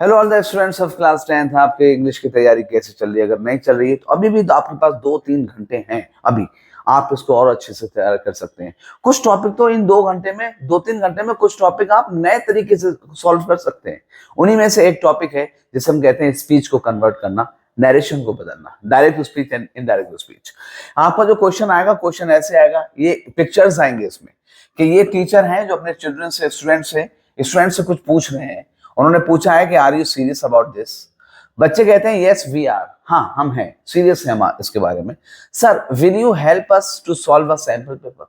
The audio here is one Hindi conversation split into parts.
Hello all the students of class 10th। आपके इंग्लिश की तैयारी कैसे चल रही है? अगर नहीं चल रही है तो अभी भी तो आपके पास 2-3 घंटे हैं। अभी आप इसको और अच्छे से तैयार कर सकते हैं। कुछ टॉपिक तो इन 2 घंटे में 2-3 घंटे में कुछ टॉपिक आप नए तरीके से सॉल्व कर सकते हैं। उन्हीं में से एक टॉपिक है जिसे हम कहते हैं स्पीच को कन्वर्ट करना, नरेशन को बदलना, direct to speech and indirect to speech. आपका जो क्वेश्चन आएगा, क्वेश्चन ऐसे आएगा, ये पिक्चर्स आएंगे इसमें कि ये टीचर हैं जो अपने चिल्ड्रन से, स्टूडेंट से कुछ पूछ रहे हैं। उन्होंने पूछा है कि are you serious about this? बच्चे कहते हैं यस वी आर, हाँ हम हैं, सीरियस हैं इसके बारे में। Sir will you help us to solve a sample paper?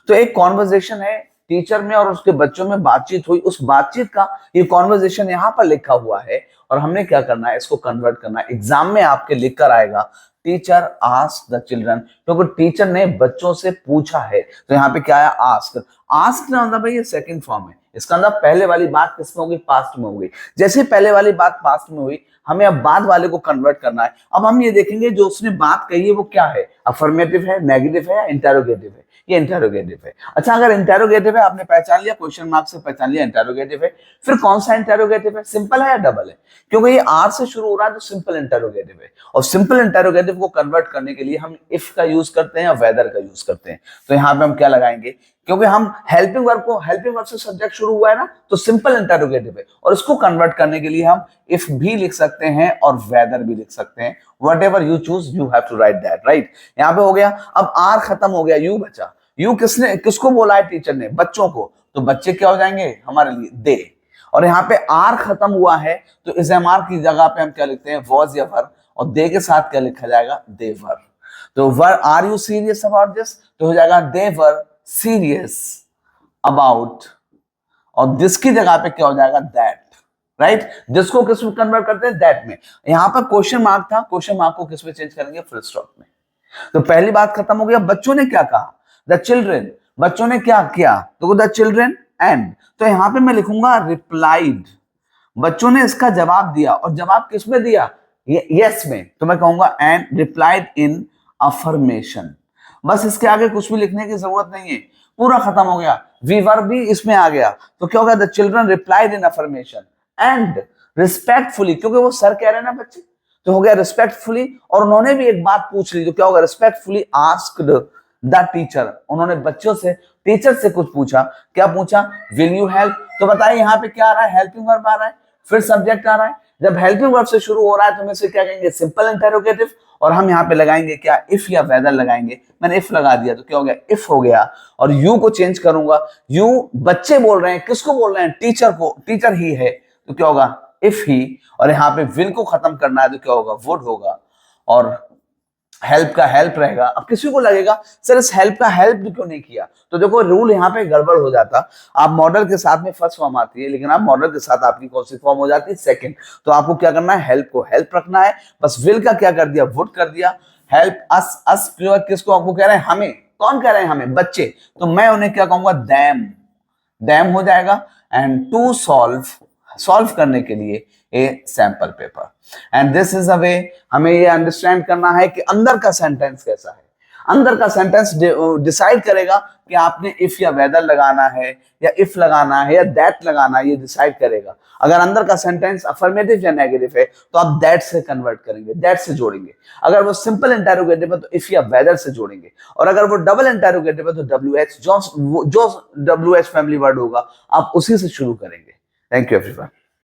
तो एक कॉन्वर्जेशन है टीचर में और उसके बच्चों में, बातचीत हुई, उस बातचीत का ये कॉन्वर्जेशन यहाँ पर लिखा हुआ है और हमने क्या करना है, इसको कन्वर्ट करना है। एग्जाम में आपके लिख कर आएगा टीचर आस्क द चिल्ड्रन, क्योंकि टीचर ने बच्चों से पूछा है। तो यहाँ पे क्या है, आस्क। आस्क ना मतलब भाई ये सेकंड फॉर्म है, इसका मतलब पहले वाली बात किसमें होगी, पास्ट में होगी। जैसे पहले वाली बात पास्ट में हुई, हमें अब बाद वाले को कन्वर्ट करना है। अब हम ये देखेंगे जो उसने बात कही है वो क्या है, अफर्मेटिव है, नेगेटिव है या इंटेरोगेटिव है। ये इंटेरोगेटिव है। अच्छा, अगर इंटेरोगेटिव है, आपने पहचान लिया, क्वेश्चन मार्क से पहचान लिया इंटेरोगेटिव है। फिर कौन सा इंटेरोगेटिव है, सिंपल है या डबल है? क्योंकि ये आर से शुरू हो रहा है तो सिंपल इंटेरोगेटिव है। और सिंपल इंटेरोगेटिव को कन्वर्ट करने के लिए हम इफ का यूज करते हैं या वेदर का यूज करते हैं। तो यहाँ पे हम क्या लगाएंगे, क्योंकि हम हेल्पिंग वर्ब से सब्जेक्ट शुरू हुआ है ना, तो सिंपल इंटेरोगेटिव है और इसको कन्वर्ट करने के लिए हम इफ भी लिख सकते हैं और वेदर भी लिख सकते हैं। Whatever you choose you have to write that, right. यहाँ पे हो गया। अब आर खत्म हो गया, यू बचा। यू किसको बोला है, टीचर ने, बच्चों को। तो बच्चे क्या हो जाएंगे हमारे लिए, दे। और यहाँ पे आर खत्म हुआ है तो इस एम आर की जगह पे हम क्या लिखते हैं, वॉज या वर, और दे के साथ क्या लिखा जाएगा, दे वर। तो were are you serious about this, तो हो जाएगा दे वर सीरियस अबाउट, और दिस की जगह पे क्या हो जाएगा, दैट, राइट। जिसको किस में कन्वर्ट करते हैं, दैट में। यहां पर क्वेश्चन मार्क था, क्वेश्चन मार्क को किस में चेंज करेंगे, फुल स्टॉप में। तो पहली बात खत्म हो गया। बच्चों ने क्या कहा, द चिल्ड्रेन, बच्चों ने क्या किया, तो द चिल्ड्रेन एंड, तो यहां पे मैं लिखूंगा रिप्लाइड, बच्चों ने इसका जवाब दिया। और जवाब किस में दिया, यस में, तो मैं कहूंगा एंड रिप्लाइड इन अफर्मेशन। बस इसके आगे कुछ भी लिखने की जरूरत नहीं है, पूरा खत्म हो गया। वी वर भी इसमें आ गया, तो क्या होगा, the children replied in affirmation and respectfully, क्योंकि वो सर कह रहे हैं ना बच्चे, तो हो गया रिस्पेक्टफुली। और उन्होंने भी एक बात पूछ ली, तो क्या होगा, रिस्पेक्टफुली आस्क्ड द टीचर, उन्होंने बच्चों से, टीचर से कुछ पूछा। क्या पूछा, विल यू हेल्प? तो बताइए यहाँ पे क्या आ रहा है, हेल्पिंग वर्ब आ रहा है, फिर सब्जेक्ट आ रहा है। जब हेल्पिंग वर्ब से शुरू हो रहा है तो हम इसे क्या कहेंगे, सिंपल इंटेरोगेटिव। और हम यहाँ पे लगाएंगे क्या, इफ या वेदर लगाएंगे। मैंने इफ लगा दिया तो क्या हो गया, इफ हो गया। और यू को चेंज करूंगा, यू बच्चे बोल रहे हैं, किसको बोल रहे हैं, टीचर को, टीचर ही है, तो क्या होगा, इफ ही। और यहाँ पे विल को खत्म करना है तो क्या होगा, वुड होगा। और हेल्प का हेल्प रहेगा। अब किसी को लगेगा सर इस हेल्प का हेल्प भी क्यों नहीं किया, तो देखो रूल यहाँ पे गड़बड़ हो जाता। आप मॉडल के साथ में फर्स्ट फॉर्म आती है, लेकिन आप मॉडल के साथ आपकी कौन सी फॉर्म हो जाती है, सेकंड। तो आपको क्या करना है, हेल्प को हेल्प रखना है। बस विल का क्या कर दिया, वुड कर दिया। हेल्प अस, अस किसको आपको कह रहे हैं, हमें। कौन कह रहे हैं, हमें, बच्चे। तो मैं उन्हें क्या कहूंगा, दैम, दैम हो जाएगा। एंड टू सॉल्व करने के लिए a sample paper. And this is a way, हमें ये अंडरस्टैंड करना है कि अंदर का सेंटेंस कैसा है। अंदर का सेंटेंस डिसाइड करेगा कि आपने इफ या वेदर लगाना है या इफ लगाना है या दैट लगाना है, ये डिसाइड करेगा। अगर अंदर का सेंटेंस अफर्मेटिव या नेगेटिव है तो आप दैट से कन्वर्ट करेंगे, दैट से जोड़ेंगे। अगर वो सिंपल इंटेरोगेटिव है तो इफ या वेदर से जोड़ेंगे। और अगर वो डबल इंटेरोगेटिव है तो WH, जो WH फैमिली वर्ड होगा आप उसी से शुरू करेंगे। Thank you everyone.